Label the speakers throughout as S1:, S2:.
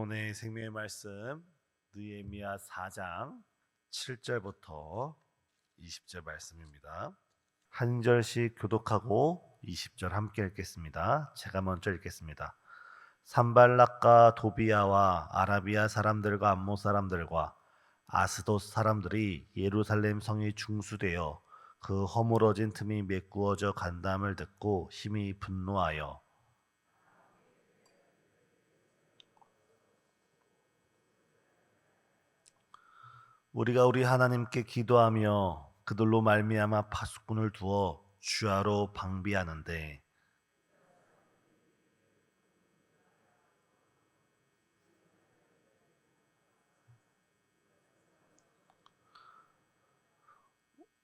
S1: 오늘 생명의 말씀 느헤미야 4장 7절부터 20절 말씀입니다. 한 절씩 교독하고 20절 함께 읽겠습니다. 제가 먼저 읽겠습니다. 산발락과 도비야와 아라비아 사람들과 암몬 사람들과 아스돗 사람들이 예루살렘 성이 중수되어 그 허물어진 틈이 메꾸어져 간담을 듣고 심히 분노하여 우리가 우리 하나님께 기도하며 그들로 말미암아 파수꾼을 두어 주야로 방비하는데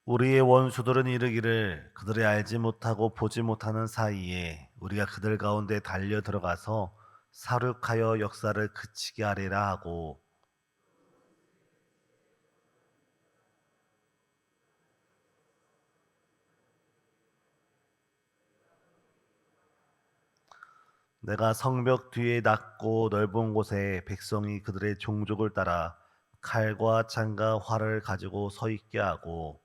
S1: 우리의 원수들은 이르기를 그들이 알지 못하고 보지 못하는 사이에 우리가 그들 가운데 달려 들어가서 사륙하여 역사를 그치게 하리라 하고 내가 성벽 뒤에 낮고 넓은 곳에 백성이 그들의 종족을 따라 칼과 창과 활을 가지고 서 있게 하고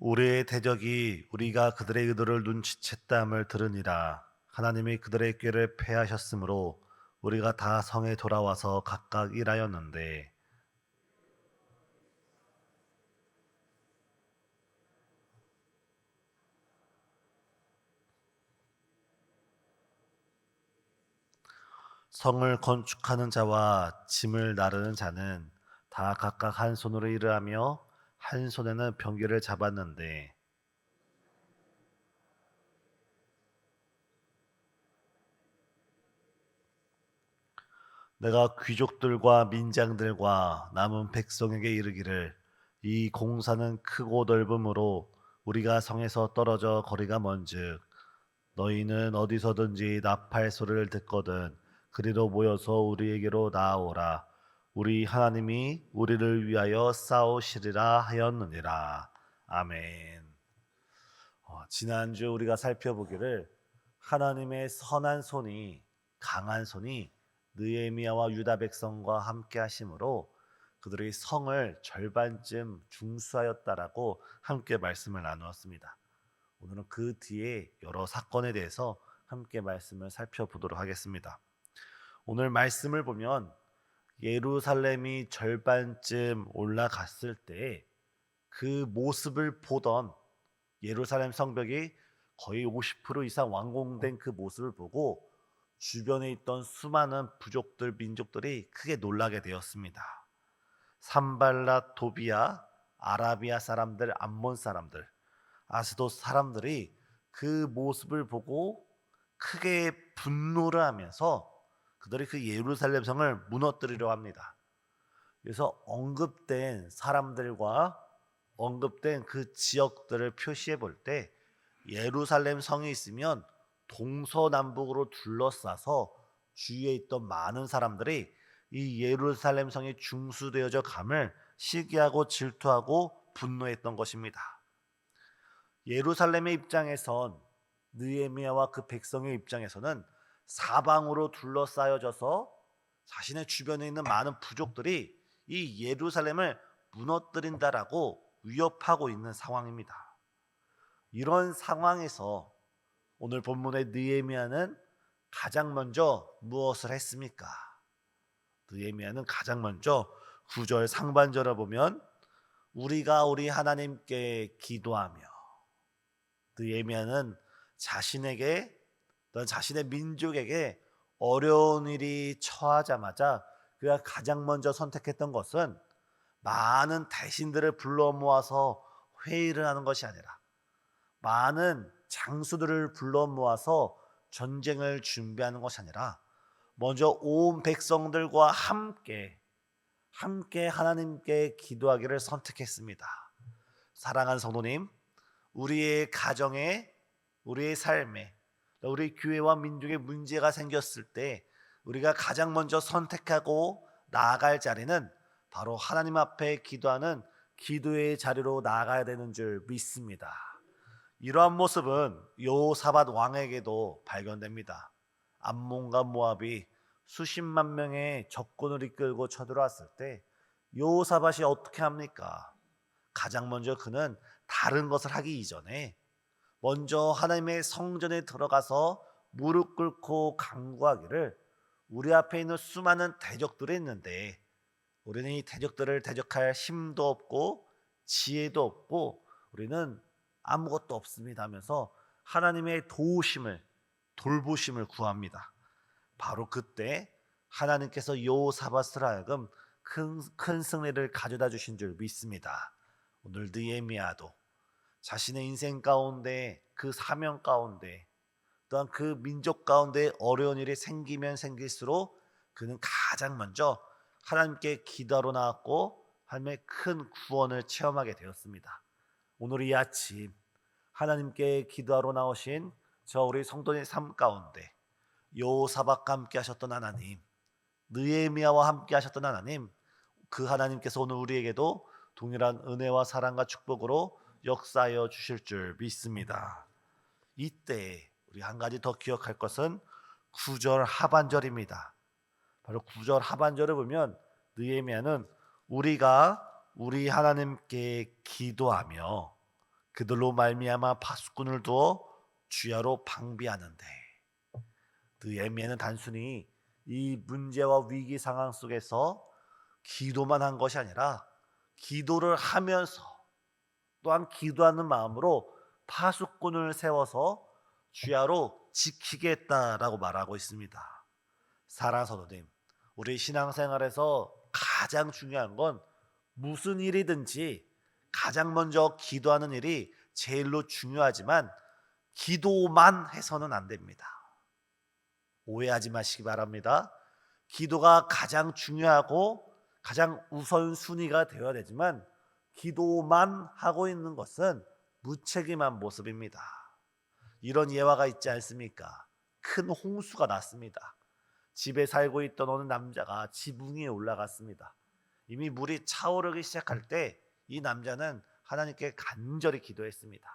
S1: 우리의 대적이 우리가 그들의 의도를 눈치챘다함을 들으니라. 하나님이 그들의 꾀를 패하셨으므로 우리가 다 성에 돌아와서 각각 일하였는데 성을 건축하는 자와 짐을 나르는 자는 다 각각 한 손으로 일을 하며 한 손에는 병기를 잡았는데 내가 귀족들과 민장들과 남은 백성에게 이르기를 이 공사는 크고 넓음으로 우리가 성에서 떨어져 거리가 먼즉 너희는 어디서든지 나팔 소리를 듣거든 그리로 모여서 우리에게로 나아오라 우리 하나님이 우리를 위하여 싸우시리라 하였느니라. 아멘. 지난주 우리가 살펴보기를 하나님의 선한 손이 강한 손이 느헤미야와 유다 백성과 함께 하심으로 그들의 성을 절반쯤 중수하였다라고 함께 말씀을 나누었습니다. 오늘은 그 뒤에 여러 사건에 대해서 함께 말씀을 살펴보도록 하겠습니다. 오늘 말씀을 보면 예루살렘이 절반쯤 올라갔을 때 그 모습을 보던 예루살렘 성벽이 거의 50% 이상 완공된 그 모습을 보고 주변에 있던 수많은 부족들, 민족들이 크게 놀라게 되었습니다. 산발랏, 도비야, 아라비아 사람들, 암몬 사람들, 아스돗 사람들이 그 모습을 보고 크게 분노를 하면서 그들이 그 예루살렘 성을 무너뜨리려 합니다. 그래서 언급된 사람들과 언급된 그 지역들을 표시해 볼 때 예루살렘 성이 있으면 동서남북으로 둘러싸서 주위에 있던 많은 사람들이 이 예루살렘 성이 중수되어져 감을 시기하고 질투하고 분노했던 것입니다. 예루살렘의 입장에선 느헤미야와 그 백성의 입장에서는 사방으로 둘러싸여져서 자신의 주변에 있는 많은 부족들이 이 예루살렘을 무너뜨린다라고 위협하고 있는 상황입니다. 이런 상황에서 오늘 본문의 느헤미야는 가장 먼저 무엇을 했습니까? 느헤미야는 가장 먼저 9절 상반절을 보면 우리가 우리 하나님께 기도하며 느헤미야는 자신에게 또 자신의 민족에게 어려운 일이 처하자마자 그가 가장 먼저 선택했던 것은 많은 대신들을 불러 모아서 회의를 하는 것이 아니라 많은 장수들을 불러 모아서 전쟁을 준비하는 것이 아니라 먼저 온 백성들과 함께 하나님께 기도하기를 선택했습니다. 사랑하는 성도님, 우리의 가정에, 우리의 삶에, 우리 교회와 민족에 문제가 생겼을 때 우리가 가장 먼저 선택하고 나아갈 자리는 바로 하나님 앞에 기도하는 기도의 자리로 나아가야 되는 줄 믿습니다. 이러한 모습은 여호사밧 왕에게도 발견됩니다. 암몬과 모압이 수십만 명의 적군을 이끌고 쳐들어왔을 때 여호사밧이 어떻게 합니까? 가장 먼저 그는 다른 것을 하기 이전에 먼저 하나님의 성전에 들어가서 무릎 꿇고 간구하기를, 우리 앞에 있는 수많은 대적들이 있는데 우리는 이 대적들을 대적할 힘도 없고 지혜도 없고 우리는 아무것도 없습니다 하면서 하나님의 도우심을, 돌보심을 구합니다. 바로 그때 하나님께서 여호사밧을 하여금 큰 승리를 가져다 주신 줄 믿습니다. 오늘 느헤미야도 자신의 인생 가운데, 그 사명 가운데, 또한 그 민족 가운데 어려운 일이 생기면 생길수록 그는 가장 먼저 하나님께 기도하러 나왔고 하나님의 큰 구원을 체험하게 되었습니다. 오늘 이 아침 하나님께 기도하러 나오신 저 우리 성도의 삶 가운데 여호사밧과 함께 하셨던 하나님, 느헤미야와 함께 하셨던 하나님, 그 하나님께서 오늘 우리에게도 동일한 은혜와 사랑과 축복으로 역사하여 주실 줄 믿습니다. 이때 우리 한 가지 더 기억할 것은 9절 하반절입니다. 바로 9절 하반절을 보면 느헤미야는 우리가 우리 하나님께 기도하며 그들로 말미암아 파수꾼을 두어 주야로 방비하는데, 느헤미야는 단순히 이 문제와 위기 상황 속에서 기도만 한 것이 아니라 기도를 하면서 또한 기도하는 마음으로 파수꾼을 세워서 주야로 지키겠다라고 말하고 있습니다. 사랑하는 성도님, 우리 신앙생활에서 가장 중요한 건 무슨 일이든지 가장 먼저 기도하는 일이 제일로 중요하지만 기도만 해서는 안 됩니다. 오해하지 마시기 바랍니다. 기도가 가장 중요하고 가장 우선순위가 되어야 되지만 기도만 하고 있는 것은 무책임한 모습입니다. 이런 예화가 있지 않습니까? 큰 홍수가 났습니다. 집에 살고 있던 어느 남자가 지붕 위에 올라갔습니다. 이미 물이 차오르기 시작할 때 이 남자는 하나님께 간절히 기도했습니다.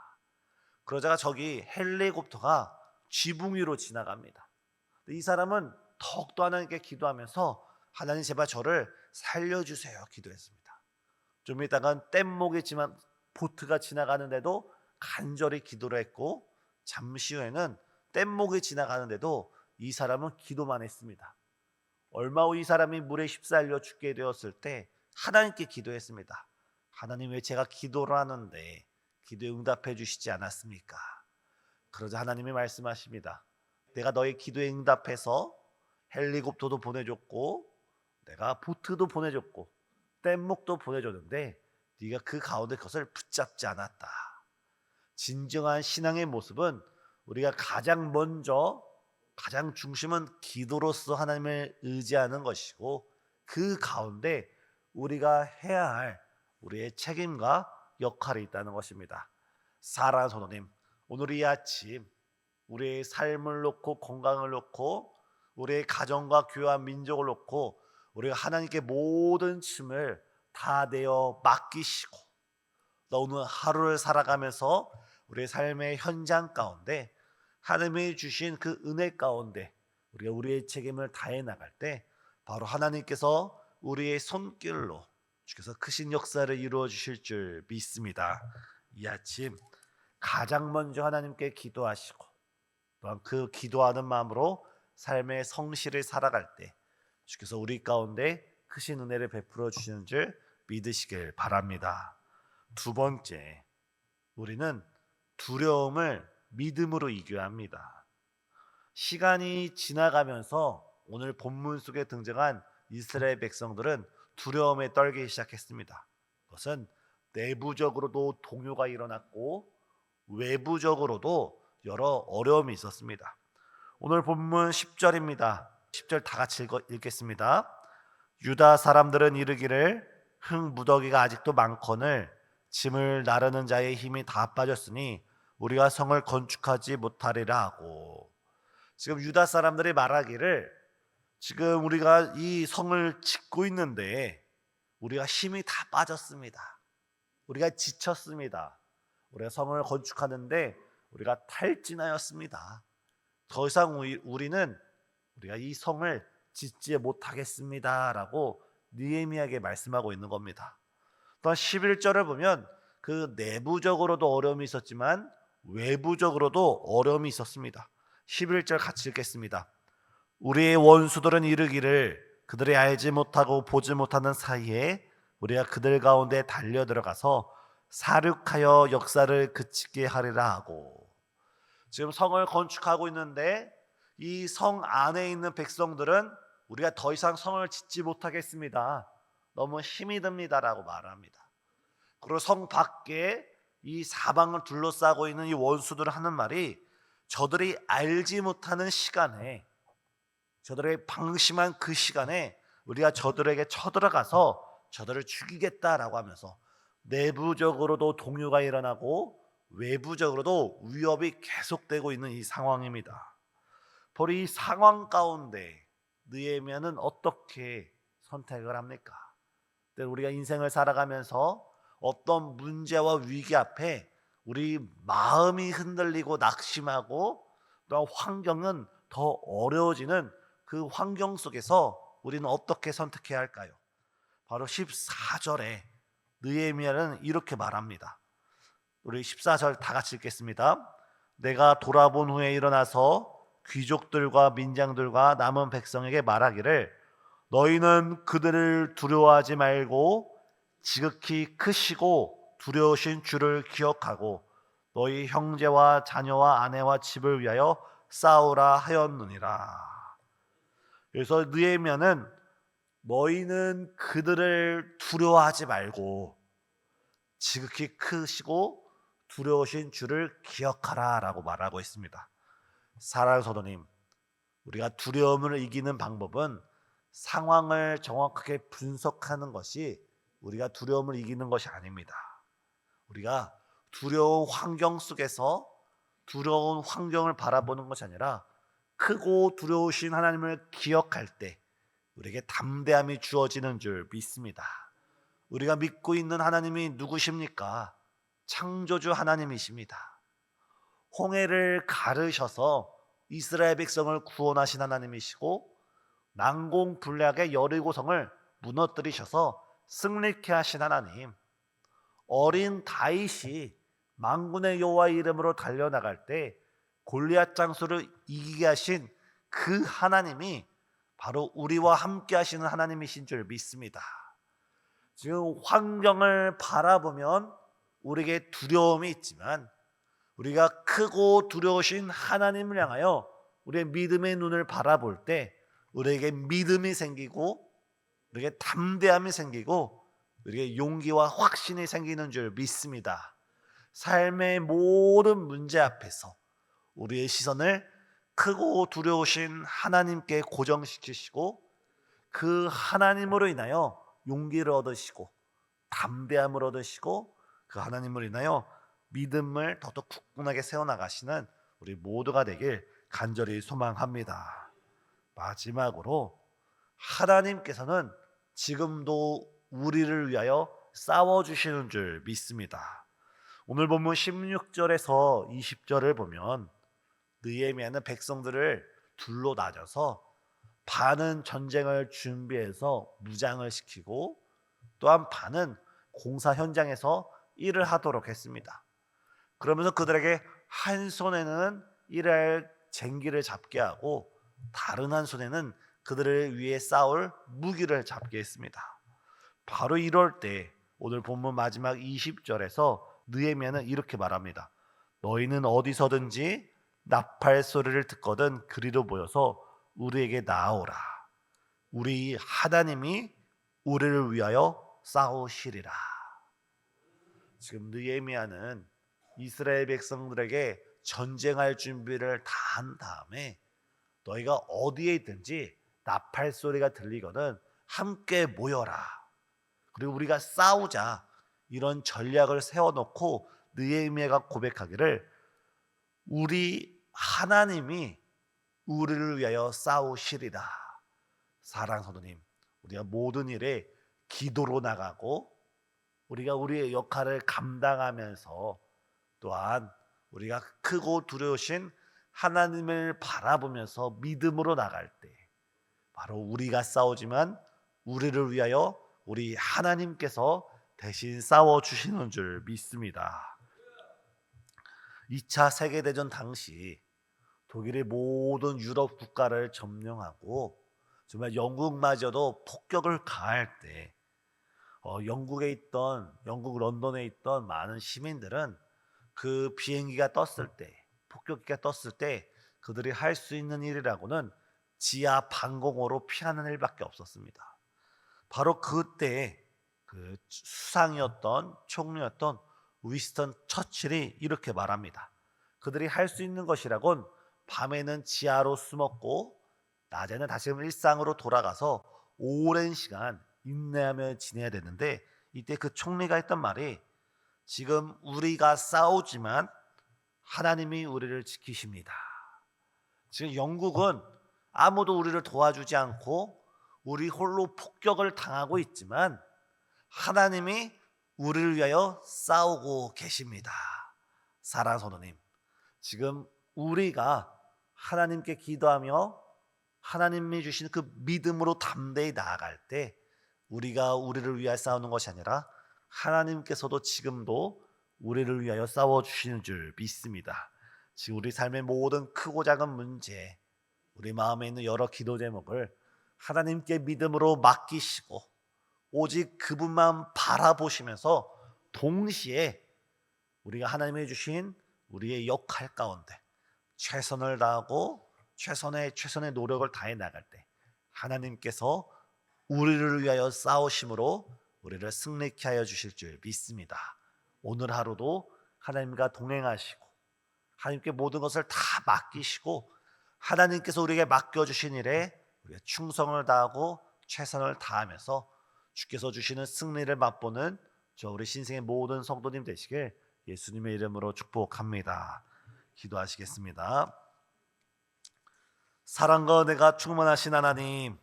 S1: 그러다가 저기 헬리콥터가 지붕 위로 지나갑니다. 이 사람은 더욱더 하나님께 기도하면서 하나님 제발 저를 살려주세요 기도했습니다. 좀 있다간 뗏목이 지만 보트가 지나가는데도 간절히 기도를 했고, 잠시 후에는 뗏목이 지나가는데도 이 사람은 기도만 했습니다. 얼마 후 이 사람이 물에 휩쓸려 죽게 되었을 때 하나님께 기도했습니다. 하나님, 왜 제가 기도를 하는데 기도에 응답해 주시지 않았습니까? 그러자 하나님이 말씀하십니다. 내가 너의 기도에 응답해서 헬리콥터도 보내줬고 내가 보트도 보내줬고 뗏목도 보내줬는데 네가 그 가운데 그것을 붙잡지 않았다. 진정한 신앙의 모습은 우리가 가장 먼저, 가장 중심은 기도로서 하나님을 의지하는 것이고, 그 가운데 우리가 해야 할 우리의 책임과 역할이 있다는 것입니다. 사랑하는 성도님, 오늘 이 아침 우리의 삶을 놓고, 건강을 놓고, 우리의 가정과 교회와 민족을 놓고 우리가 하나님께 모든 짐을 다 내어 맡기시고, 너 오늘 하루를 살아가면서 우리의 삶의 현장 가운데 하나님이 주신 그 은혜 가운데 우리가 우리의 책임을 다해 나갈 때 바로 하나님께서 우리의 손길로 주께서 크신 역사를 이루어 주실 줄 믿습니다. 이 아침 가장 먼저 하나님께 기도하시고 또한 그 기도하는 마음으로 삶의 성실을 살아갈 때 주께서 우리 가운데 크신 은혜를 베풀어 주시는 줄 믿으시길 바랍니다. 두 번째, 우리는 두려움을 믿음으로 이겨야 합니다. 시간이 지나가면서 오늘 본문 속에 등장한 이스라엘 백성들은 두려움에 떨기 시작했습니다. 그것은 내부적으로도 동요가 일어났고 외부적으로도 여러 어려움이 있었습니다. 오늘 본문 10절입니다. 10절 다 같이 읽겠습니다. 유다 사람들은 이르기를 흙 무더기가 아직도 많거늘 짐을 나르는 자의 힘이 다 빠졌으니 우리가 성을 건축하지 못하리라 하고, 지금 유다 사람들이 말하기를 지금 우리가 이 성을 짓고 있는데 우리가 힘이 다 빠졌습니다. 우리가 지쳤습니다. 우리가 성을 건축하는데 우리가 탈진하였습니다. 더 이상 우리는 우리가 이 성을 짓지 못하겠습니다라고 느헤미야에게 말씀하고 있는 겁니다. 또한 11절을 보면 그 내부적으로도 어려움이 있었지만 외부적으로도 어려움이 있었습니다. 11절 같이 읽겠습니다. 우리의 원수들은 이르기를 그들이 알지 못하고 보지 못하는 사이에 우리가 그들 가운데 달려 들어가서 사륙하여 역사를 그치게 하리라 하고, 지금 성을 건축하고 있는데 이 성 안에 있는 백성들은 우리가 더 이상 성을 짓지 못하겠습니다. 너무 힘이 듭니다라고 말합니다. 그리고 성 밖에 이 사방을 둘러싸고 있는 이 원수들을 하는 말이 저들이 알지 못하는 시간에, 저들의 방심한 그 시간에 우리가 저들에게 쳐들어가서 저들을 죽이겠다라고 하면서 내부적으로도 동요가 일어나고 외부적으로도 위협이 계속되고 있는 이 상황입니다. 바로 이 상황 가운데 느헤미야는 어떻게 선택을 합니까? 우리가 인생을 살아가면서 어떤 문제와 위기 앞에 우리 마음이 흔들리고 낙심하고 또 환경은 더 어려워지는 그 환경 속에서 우리는 어떻게 선택해야 할까요? 바로 14절에 느헤미야는 이렇게 말합니다. 우리 14절 다 같이 읽겠습니다. 내가 돌아본 후에 일어나서 귀족들과 민장들과 남은 백성에게 말하기를 너희는 그들을 두려워하지 말고 지극히 크시고 두려우신 주를 기억하고 너희 형제와 자녀와 아내와 집을 위하여 싸우라 하였느니라. 그래서 느헤미야는 너희는 그들을 두려워하지 말고 지극히 크시고 두려우신 주를 기억하라 라고 말하고 있습니다. 사랑하는 성도님, 우리가 두려움을 이기는 방법은 상황을 정확하게 분석하는 것이 우리가 두려움을 이기는 것이 아닙니다. 우리가 두려운 환경 속에서 두려운 환경을 바라보는 것이 아니라 크고 두려우신 하나님을 기억할 때 우리에게 담대함이 주어지는 줄 믿습니다. 우리가 믿고 있는 하나님이 누구십니까? 창조주 하나님이십니다. 홍해를 가르셔서 이스라엘 백성을 구원하신 하나님이시고 난공불락의 여리고성을 무너뜨리셔서 승리케 하신 하나님, 어린 다윗이 만군의 여호와 이름으로 달려나갈 때 골리앗 장수를 이기게 하신 그 하나님이 바로 우리와 함께 하시는 하나님이신 줄 믿습니다. 지금 환경을 바라보면 우리에게 두려움이 있지만 우리가 크고 두려우신 하나님을 향하여 우리의 믿음의 눈을 바라볼 때 우리에게 믿음이 생기고 우리에게 담대함이 생기고 우리에게 용기와 확신이 생기는 줄 믿습니다. 삶의 모든 문제 앞에서 우리의 시선을 크고 두려우신 하나님께 고정시키시고 그 하나님으로 인하여 용기를 얻으시고 담대함을 얻으시고 그 하나님으로 인하여 믿음을 더욱 굳건하게 세워나가시는 우리 모두가 되길 간절히 소망합니다. 마지막으로 하나님께서는 지금도 우리를 위하여 싸워주시는 줄 믿습니다. 오늘 본문 16절에서 20절을 보면 느헤미야는 백성들을 둘로 나눠서 반은 전쟁을 준비해서 무장을 시키고 또한 반은 공사 현장에서 일을 하도록 했습니다. 그러면서 그들에게 한 손에는 일할 쟁기를 잡게 하고 다른 한 손에는 그들을 위해 싸울 무기를 잡게 했습니다. 바로 이럴 때 오늘 본문 마지막 20절에서 느헤미야는 이렇게 말합니다. 너희는 어디서든지 나팔 소리를 듣거든 그리로 모여서 우리에게 나아오라. 우리 하나님이 우리를 위하여 싸우시리라. 지금 느헤미야는 이스라엘 백성들에게 전쟁할 준비를 다 한 다음에 너희가 어디에 있든지 나팔 소리가 들리거든 함께 모여라. 그리고 우리가 싸우자. 이런 전략을 세워놓고 느헤미야가 고백하기를 우리 하나님이 우리를 위하여 싸우시리라. 사랑 성도님, 우리가 모든 일에 기도로 나가고 우리가 우리의 역할을 감당하면서 또한 우리가 크고 두려우신 하나님을 바라보면서 믿음으로 나갈 때 바로 우리가 싸우지만 우리를 위하여 우리 하나님께서 대신 싸워 주시는 줄 믿습니다. 2차 세계대전 당시 독일이 모든 유럽 국가를 점령하고 정말 영국마저도 폭격을 가할 때 영국 런던에 있던 많은 시민들은 그 비행기가 떴을 때, 폭격기가 떴을 때 그들이 할 수 있는 일이라고는 지하 방공호로 피하는 일밖에 없었습니다. 바로 그때 그 수상이었던 총리였던 위스턴 처칠이 이렇게 말합니다. 그들이 할 수 있는 것이라곤 밤에는 지하로 숨었고 낮에는 다시금 일상으로 돌아가서 오랜 시간 인내하며 지내야 되는데, 이때 그 총리가 했던 말이 지금 우리가 싸우지만 하나님이 우리를 지키십니다. 지금 영국은 아무도 우리를 도와주지 않고 우리 홀로 폭격을 당하고 있지만 하나님이 우리를 위하여 싸우고 계십니다. 사랑하는 성도님, 지금 우리가 하나님께 기도하며 하나님이 주신 그 믿음으로 담대히 나아갈 때 우리가 우리를 위하여 싸우는 것이 아니라 하나님께서도 지금도 우리를 위하여 싸워주시는 줄 믿습니다. 지금 우리 삶의 모든 크고 작은 문제, 우리 마음에 있는 여러 기도 제목을 하나님께 믿음으로 맡기시고 오직 그분만 바라보시면서 동시에 우리가 하나님이 주신 우리의 역할 가운데 최선을 다하고 최선의 노력을 다해 나갈 때 하나님께서 우리를 위하여 싸우심으로 우리를 승리케 하여 주실 줄 믿습니다. 오늘 하루도 하나님과 동행하시고 하나님께 모든 것을 다 맡기시고 하나님께서 우리에게 맡겨주신 일에 우리가 충성을 다하고 최선을 다하면서 주께서 주시는 승리를 맛보는 저 우리 신생의 모든 성도님 되시길 예수님의 이름으로 축복합니다. 기도하시겠습니다. 사랑과 은혜가 충만하신 하나님,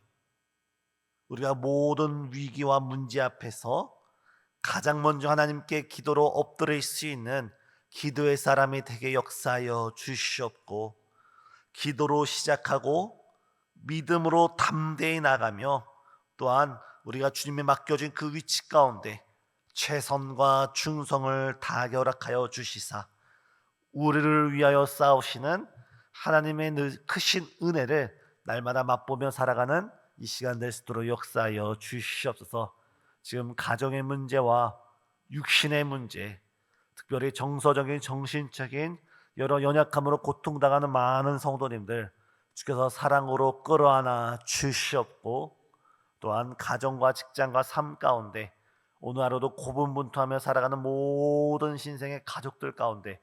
S1: 우리가 모든 위기와 문제 앞에서 가장 먼저 하나님께 기도로 엎드릴 수 있는 기도의 사람이 되게 역사하여 주시옵고, 기도로 시작하고 믿음으로 담대히 나가며 또한 우리가 주님에 맡겨진 그 위치 가운데 최선과 충성을 다 결합하여 주시사 우리를 위하여 싸우시는 하나님의 크신 은혜를 날마다 맛보며 살아가는 이 시간 될 수 있도록 역사하여 주시옵소서. 지금 가정의 문제와 육신의 문제, 특별히 정서적인 정신적인 여러 연약함으로 고통당하는 많은 성도님들 주께서 사랑으로 끌어안아 주시옵고, 또한 가정과 직장과 삶 가운데 오늘 하루도 고분분투하며 살아가는 모든 신생의 가족들 가운데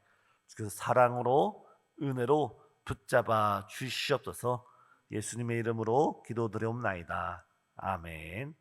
S1: 주께서 사랑으로 은혜로 붙잡아 주시옵소서. 예수님의 이름으로 기도드려옵나이다. 아멘.